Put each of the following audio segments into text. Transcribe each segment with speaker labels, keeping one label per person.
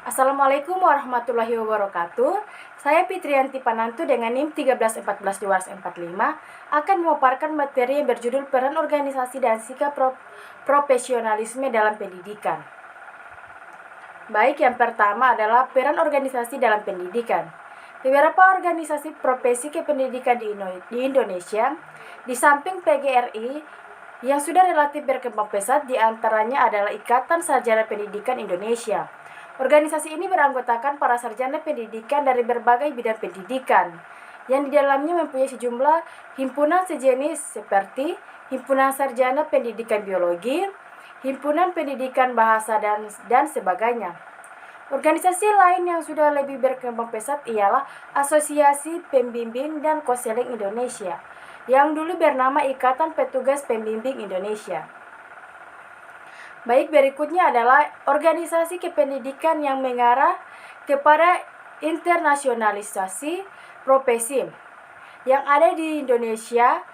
Speaker 1: Assalamualaikum warahmatullahi wabarakatuh. Saya Fitriyanti Panantu dengan NIM 1314-245 akan memaparkan materi yang berjudul Peran Organisasi dan Sikap Profesionalisme dalam Pendidikan. Baik, yang pertama adalah peran organisasi dalam pendidikan. Beberapa organisasi profesi kependidikan di Indonesia, di samping PGRI, yang sudah relatif berkembang pesat, diantaranya adalah Ikatan Sarjana Pendidikan Indonesia. Organisasi ini beranggotakan para sarjana pendidikan dari berbagai bidang pendidikan, yang di dalamnya mempunyai sejumlah himpunan sejenis seperti Himpunan Sarjana Pendidikan Biologi, Himpunan Pendidikan Bahasa, dan sebagainya. Organisasi lain yang sudah lebih berkembang pesat ialah Asosiasi Pembimbing dan Konseling Indonesia, yang dulu bernama Ikatan Petugas Pembimbing Indonesia. Baik, berikutnya adalah organisasi kependidikan yang mengarah kepada internasionalisasi profesi yang ada di Indonesia,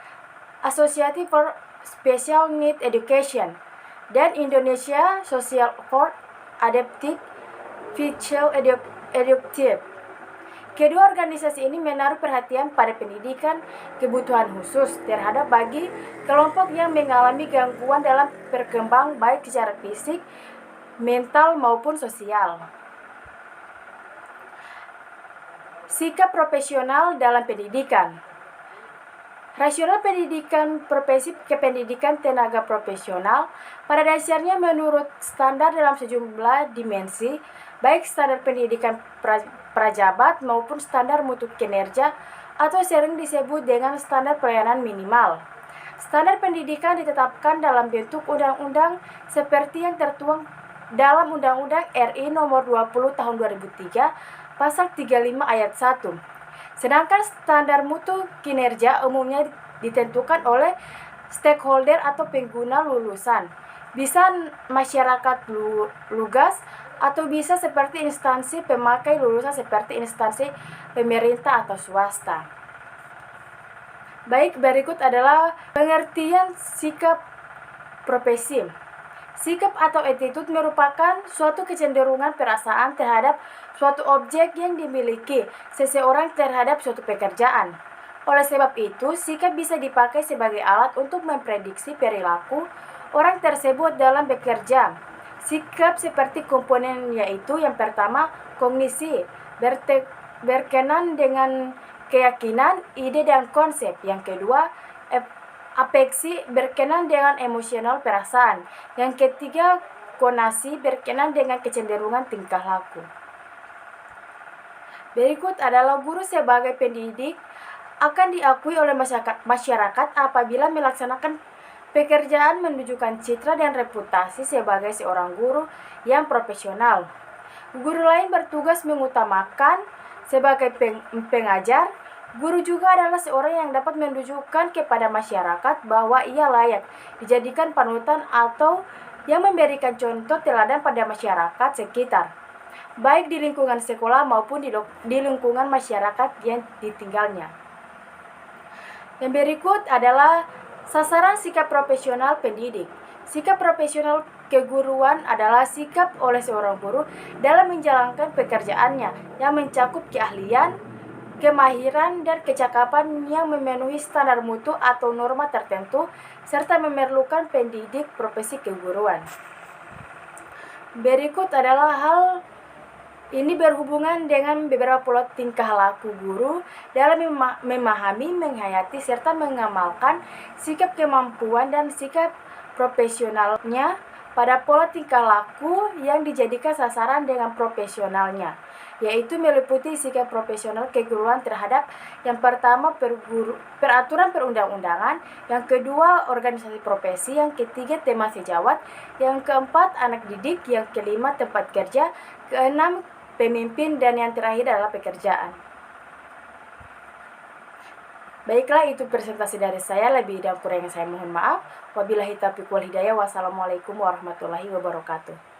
Speaker 1: Association for Special Needs Education dan Indonesia Social for Adaptive Physical Educative. Kedua organisasi ini menaruh perhatian pada pendidikan kebutuhan khusus terhadap bagi kelompok yang mengalami gangguan dalam berkembang baik secara fisik, mental maupun sosial. Sikap profesional dalam pendidikan. Rasional pendidikan profesi kependidikan tenaga profesional pada dasarnya menurut standar dalam sejumlah dimensi, baik standar pendidikan prajabat maupun standar mutu kinerja atau sering disebut dengan standar pelayanan minimal. Standar pendidikan ditetapkan dalam bentuk undang-undang seperti yang tertuang dalam Undang-Undang RI Nomor 20 Tahun 2003 Pasal 35 Ayat 1. Sedangkan standar mutu kinerja umumnya ditentukan oleh stakeholder atau pengguna lulusan. Bisa masyarakat lugas atau bisa seperti instansi pemakai lulusan seperti instansi pemerintah atau swasta. Baik, berikut adalah pengertian sikap profesi. Sikap atau attitude merupakan suatu kecenderungan perasaan terhadap suatu objek yang dimiliki seseorang terhadap suatu pekerjaan. Oleh sebab itu, sikap bisa dipakai sebagai alat untuk memprediksi perilaku orang tersebut dalam bekerja. Sikap seperti komponen yaitu yang pertama, kognisi, berkenan dengan keyakinan, ide, dan konsep. Yang kedua, afeksi, berkenan dengan emosional perasaan. Yang ketiga, konasi, berkenan dengan kecenderungan tingkah laku. Berikut adalah guru sebagai pendidik akan diakui oleh masyarakat apabila melaksanakan pekerjaan menunjukkan citra dan reputasi sebagai seorang guru yang profesional. Guru lain bertugas mengutamakan sebagai pengajar. Guru juga adalah seorang yang dapat menunjukkan kepada masyarakat bahwa ia layak dijadikan panutan atau yang memberikan contoh teladan pada masyarakat sekitar, baik di lingkungan sekolah maupun di lingkungan masyarakat yang ditinggalnya. Yang berikut adalah sasaran sikap profesional pendidik. Sikap profesional keguruan adalah sikap oleh seorang guru dalam menjalankan pekerjaannya yang mencakup keahlian, kemahiran, dan kecakapan yang memenuhi standar mutu atau norma tertentu, serta memerlukan pendidik profesi keguruan. Berikut adalah hal ini berhubungan dengan beberapa pola tingkah laku guru dalam memahami, menghayati, serta mengamalkan sikap kemampuan dan sikap profesionalnya pada pola tingkah laku yang dijadikan sasaran dengan profesionalnya, yaitu meliputi sikap profesional keguruan terhadap yang pertama peraturan perundang-undangan, yang kedua organisasi profesi, yang ketiga tema sejawat, yang keempat anak didik, yang kelima tempat kerja, keenam pemimpin, dan yang terakhir adalah pekerjaan. Baiklah, itu presentasi dari saya. Lebih dan kurangnya saya mohon maaf. Wabillahi taufiq wal hidayah. Wassalamualaikum warahmatullahi wabarakatuh.